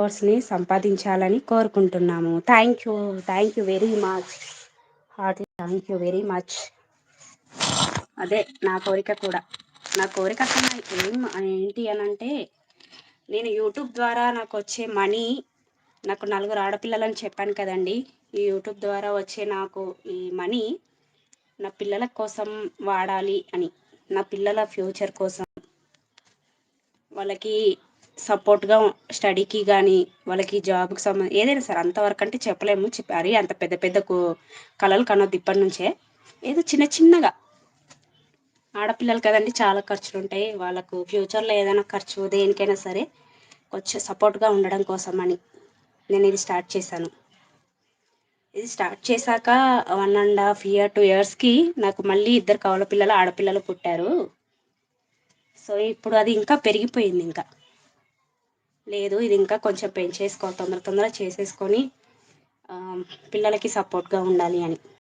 ఫాలోవర్స్‌ని సంపాదించాలని కోరుకుంటున్నాము. Thank you very much. Heartily thank you very much. అదే నా కోరిక కూడా. నా కోరిక అసలు ఏంటి అనంటే, నేను యూట్యూబ్ ద్వారా నాకొచ్చే మనీ, నాకు నలుగురు ఆడపిల్లలని చెప్పాను కదండీ! ఈ యూట్యూబ్ ద్వారా వచ్చే నాకు ఈ మనీ నా పిల్లల కోసం వాడాలి అని. నా పిల్లల ఫ్యూచర్ కోసం, వాళ్ళకి సపోర్ట్‌గా స్టడీకి గానీ, వాళ్ళకి జాబ్‌కి ఏదైనా సరే అంతవరకు అంటే చెప్పలేము. మరీ అంత పెద్ద పెద్ద కలలు కనొద్దు ఇప్పటి నుంచే. ఏదో చిన్న చిన్నగా ఆడపిల్లలు కదండీ! చాలా ఖర్చులుంటాయి. వాళ్ళకు ఫ్యూచర్‌లో ఏదైనా ఖర్చు దేనికైనా సరే కొంచెం సపోర్ట్‌గా ఉండడం కోసమని నేనిది స్టార్ట్ చేశాను. ఇది స్టార్ట్ చేశాక 1 ½ ఇయర్, 2 ఇయర్స్‌కి నాకు మళ్ళీ ఇద్దరు కవల పిల్లలు, ఆడపిల్లలు పుట్టారు. సో, ఇప్పుడు అది ఇంకా పెరిగిపోయిందింక. లేదు ఇది ఇంకా కొంచెం పెంచేసుకోవాలి, తొందర తొందరగా చేసేసుకొని పిల్లలకి సపోర్ట్‌గా ఉండాలి అని.